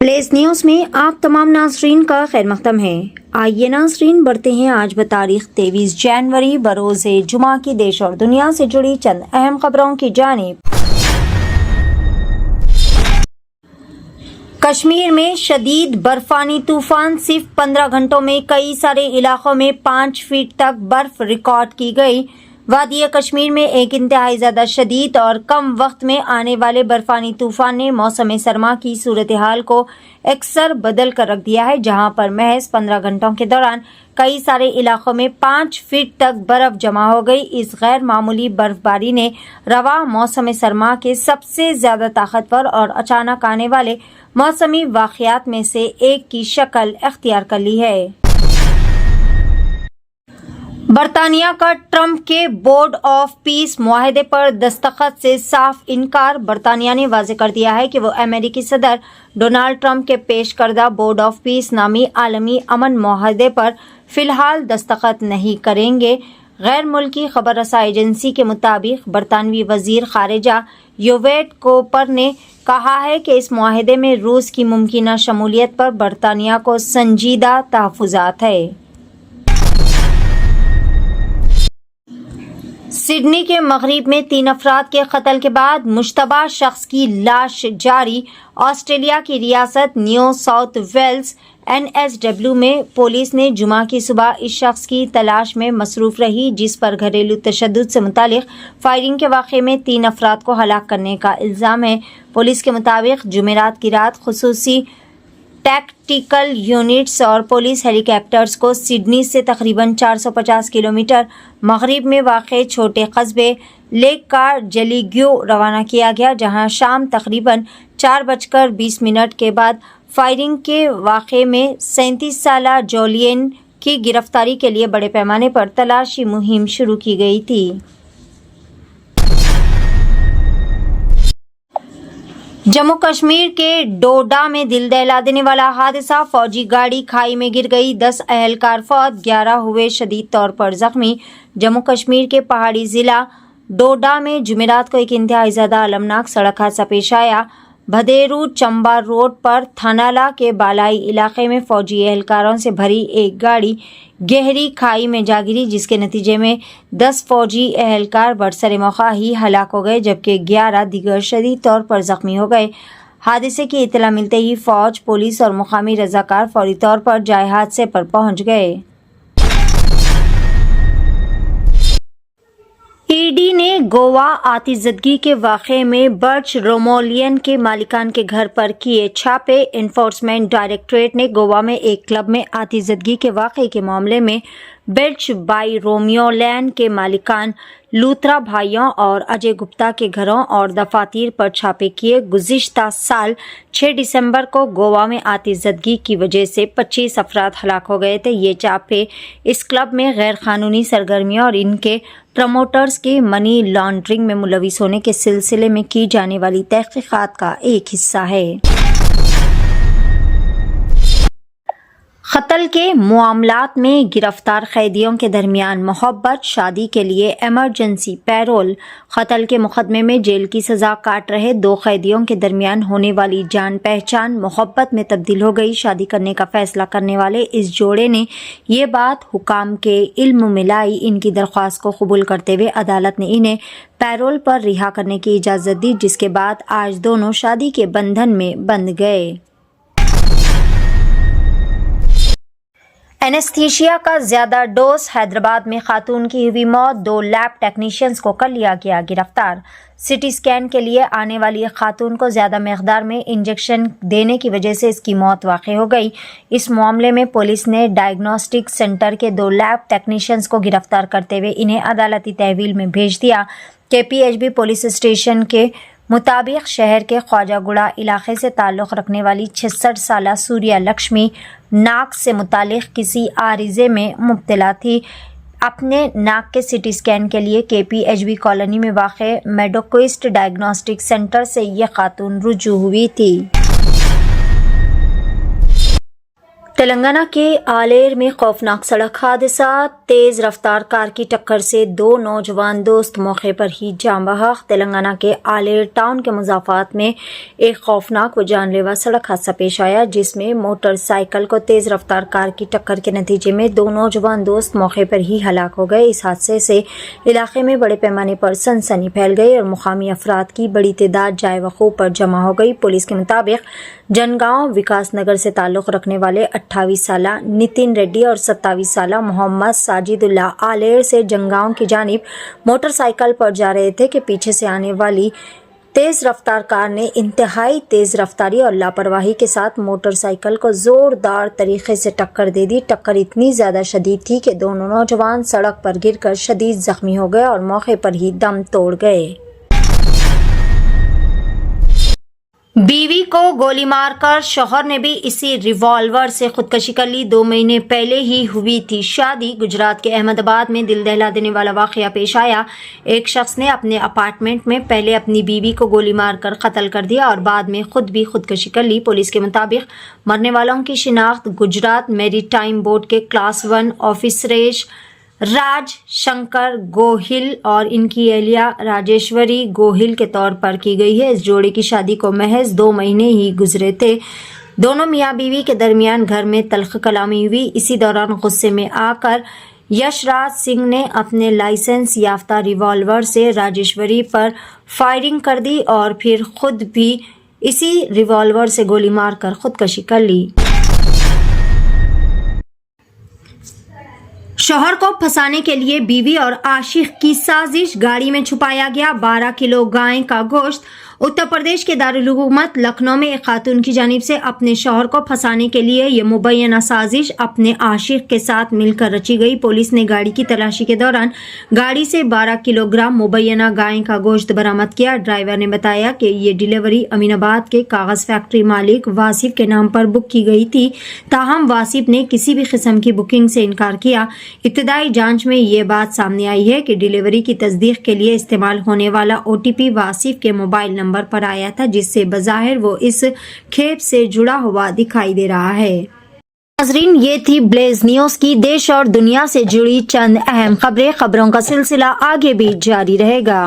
Place news में आप तमाम नाज़रीन का खैर मक़दम है। आइए नाज़रीन बढ़ते हैं आज बतारीख 23 जनवरी बरोज़े जुमा की देश और दुनिया से जुड़ी चंद अहम खबरों की जानिब। कश्मीर में शदीद बर्फानी तूफान, सिर्फ 15 घंटों में कई सारे इलाकों में 5 फीट तक बर्फ रिकॉर्ड की गई। वादी कश्मीर में एक इंतहाई ज़्यादा शदीद और कम वक्त में आने वाले बर्फानी तूफान ने मौसम सरमा की सूरत हाल को अक्सर बदल कर रख दिया है, जहां पर महज 15 घंटों के दौरान कई सारे इलाकों में 5 फीट तक बर्फ जमा हो गई। इस गैर मामूली बर्फबारी ने रवा मौसम सरमा के सबसे ज़्यादा ताकतवर और अचानक आने वाले मौसमी वाक़यात में से एक की शक्ल अख्तियार कर ली है। बरतानिया का ट्रंप के बोर्ड ऑफ पीस मुआहदे पर दस्तखत से साफ इनकार। बरतानिया ने वाज़ेह कर दिया है कि वो अमेरिकी सदर डोनाल्ड ट्रंप के पेश करदा बोर्ड ऑफ पीस नामी आलमी अमन मुआहदे पर फ़िलहाल दस्तखत नहीं करेंगे। गैर मुल्की खबर रसा एजेंसी के मुताबिक बरतानवी वज़ीर ख़ारिजा योवेट कोपर ने कहा है कि इस मुआहदे में रूस की मुमकिना शमूलियत पर बरतानिया को संजीदा तहफ़्फ़ुज़ात है। सिडनी के मगरिब में 3 अफराद के कत्ल के बाद मुश्तबा शख्स की लाश जारी। ऑस्ट्रेलिया की रियासत न्यू साउथ वेल्स NSW में पुलिस ने जुमा की सुबह इस शख्स की तलाश में मसरूफ रही, जिस पर घरेलू तशद्दुद से मुतालिक फायरिंग के वाक़े में 3 अफराद को हलाक करने का इल्ज़ाम है। पुलिस के मुताबिक जुमेरात की रात खुसूसी टैक्टिकल यूनिट्स और पुलिस हेलीकॉप्टर्स को सिडनी से तकरीबन 450 किलोमीटर मगरिब में वाक़े छोटे कस्बे लेक का जलीग्यू रवाना किया गया, जहां शाम तकरीबन 4:20 के बाद फायरिंग के वाक़े में 37 साला जोलियन की गिरफ्तारी के लिए बड़े पैमाने पर तलाशी मुहिम शुरू की गई थी। जम्मू कश्मीर के डोडा में दिल दहला देने वाला हादसा, फौजी गाड़ी खाई में गिर गई, 10 अहलकार फौत, 11 हुए शदीद तौर पर जख्मी। जम्मू कश्मीर के पहाड़ी ज़िला डोडा में जुमेरात को एक इंतहाई ज़्यादा अलमनाक सड़क हादसा पेश आया। भदेरू चंबा रोड पर थानाला के बालाई इलाके में फौजी एहलकारों से भरी एक गाड़ी गहरी खाई में जा गिरी, जिसके नतीजे में 10 फौजी एहलकार बरसरे मौका ही हलाक हो गए, जबकि 11 दीगर शदीद तौर पर जख्मी हो गए। हादसे की इत्तला मिलते ही फौज, पुलिस और मुकामी रजाकार फौरी तौर पर जाए हादसे पर पहुंच गए। ईडी ने गोवा आतिशज़दगी के वाक़े में बर्च रोमोलियन के मालिकान के घर पर किए छापे। एनफोर्समेंट डायरेक्टरेट ने गोवा में एक क्लब में आतिशज़दगी के वाक़े के मामले में बर्च बाई रोमियोलैन के मालिकान लूथरा भाइयों और अजय गुप्ता के घरों और दफातर पर छापे किए। गुज़िश्ता साल 6 दिसंबर को गोवा में आतिशज़दगी की वजह से 25 अफराद हलाक हो गए थे। ये छापे इस क्लब में गैर कानूनी सरगर्मियों और इनके प्रमोटर्स के मनी लॉन्ड्रिंग में मुलविस होने के सिलसिले में की जाने वाली तहक़ीक़ात का एक हिस्सा है। कत्ल के मामलात में गिरफ्तार कैदियों के दरमियान मोहब्बत, शादी के लिए एमरजेंसी पैरोल। कत्ल के मुकदमे में जेल की सज़ा काट रहे 2 कैदियों के दरमियान होने वाली जान पहचान मोहब्बत में तब्दील हो गई। शादी करने का फैसला करने वाले इस जोड़े ने ये बात हुकाम के इल्म में लाई। इनकी दरख्वास्त को कबूल करते हुए अदालत ने इन्हें पैरोल पर रिहा करने की इजाज़त दी, जिसके बाद आज दोनों शादी के बंधन में बंध गए। एनेस्थीसिया का ज्यादा डोज, हैदराबाद में खातून की हुई मौत, 2 लैब टेक्नीशियंस को कर लिया गया गिरफ्तार। सिटी स्कैन के लिए आने वाली खातून को ज्यादा मकदार में इंजेक्शन देने की वजह से इसकी मौत वाक़ई हो गई। इस मामले में पुलिस ने डायग्नोस्टिक सेंटर के 2 लैब टेक्नीशियंस को गिरफ्तार करते हुए इन्हें अदालती तहवील में भेज दिया। KPHB पुलिस स्टेशन के मुताबिक शहर के ख्वाजागुड़ा इलाके से ताल्लुक़ रखने वाली 66 साला सूर्या लक्ष्मी नाक से मुतालिक किसी आरिज़े में मुब्तला थी। अपने नाक के सिटी स्कैन के लिए KPHB कॉलोनी में वाक़े मेडोक्विस्ट डायग्नोस्टिक सेंटर से यह खातून रुजू हुई थी। تلنگانہ کے آلیر میں خوفناک سڑک حادثہ، تیز رفتار کار کی ٹکر سے 2 نوجوان دوست موقع پر ہی جاں بحق۔ تلنگانہ کے آلیر ٹاؤن کے مضافات میں ایک خوفناک و جان لیوا سڑک حادثہ پیش آیا، جس میں موٹر سائیکل کو تیز رفتار کار کی ٹکر کے نتیجے میں 2 نوجوان دوست موقع پر ہی ہلاک ہو گئے۔ اس حادثے سے علاقے میں بڑے پیمانے پر سنسنی پھیل گئی اور مقامی افراد کی بڑی تعداد جائے وقوع پر جمع ہو گئی۔ پولیس کے مطابق جنگاؤں وکاس نگر سے تعلق رکھنے والے 28 سالہ نتن ریڈی اور 27 سالہ محمد ساجد اللہ آلیر سے جنگاؤں کی جانب موٹر سائیکل پر جا رہے تھے کہ پیچھے سے آنے والی تیز رفتار کار نے انتہائی تیز رفتاری اور لاپرواہی کے ساتھ موٹر سائیکل کو زوردار طریقے سے ٹکر دے دی۔ ٹکر اتنی زیادہ شدید تھی کہ دونوں نوجوان سڑک پر گر کر شدید زخمی ہو گئے اور موقع پر ہی دم توڑ گئے۔ بیوی کو گولی مار کر شوہر نے بھی اسی ریوالور سے خودکشی کر لی۔ 2 مہینے پہلے ہی ہوئی تھی شادی۔ گجرات کے احمد آباد میں دل دہلا دینے والا واقعہ پیش آیا۔ ایک شخص نے اپنے اپارٹمنٹ میں پہلے اپنی بیوی کو گولی مار کر قتل کر دیا اور بعد میں خود بھی خودکشی کر لی۔ پولیس کے مطابق مرنے والوں کی شناخت گجرات میری ٹائم بورڈ کے کلاس 1 آفیسریش راج شنکر گوہل اور ان کی اہلیہ راجیشوری گوہل کے طور پر کی گئی ہے۔ اس جوڑے کی شادی کو محض 2 مہینے ہی گزرے تھے۔ دونوں میاں بیوی کے درمیان گھر میں تلخ کلامی ہوئی۔ اسی دوران غصے میں آ کر یش راج سنگھ نے اپنے لائسنس یافتہ ریوالور سے راجیشوری پر فائرنگ کر دی اور پھر خود بھی اسی ریوالور سے گولی مار کر خودکشی کر لی۔ شوہر کو پھنسانے کے لیے بیوی اور عاشق کی سازش، گاڑی میں چھپایا گیا 12 کلو گائے کا گوشت۔ اتر پردیش کے دارالحکومت لکھنؤ میں ایک خاتون کی جانب سے اپنے شوہر کو پھنسانے کے لیے یہ مبینہ سازش اپنے عاشق کے ساتھ مل کر رچی گئی۔ پولیس نے گاڑی کی تلاشی کے دوران گاڑی سے 12 کلو گرام مبینہ گائے کا گوشت برآمد کیا۔ ڈرائیور نے بتایا کہ یہ ڈیلیوری امین آباد کے کاغذ فیکٹری مالک واصف کے نام پر بک کی گئی تھی، تاہم واصف نے کسی بھی قسم کی بکنگ سے انکار کیا۔ ابتدائی جانچ میں یہ بات سامنے آئی ہے کہ ڈیلیوری کی تصدیق کے لیے استعمال ہونے والا OTP واصف کے موبائل نمبر پر آیا تھا، جس سے بظاہر وہ اس کھیپ سے جڑا ہوا دکھائی دے رہا ہے۔ ناظرین، یہ تھی بلیز نیوز کی دیش اور دنیا سے جڑی چند اہم خبریں۔ خبروں کا سلسلہ آگے بھی جاری رہے گا۔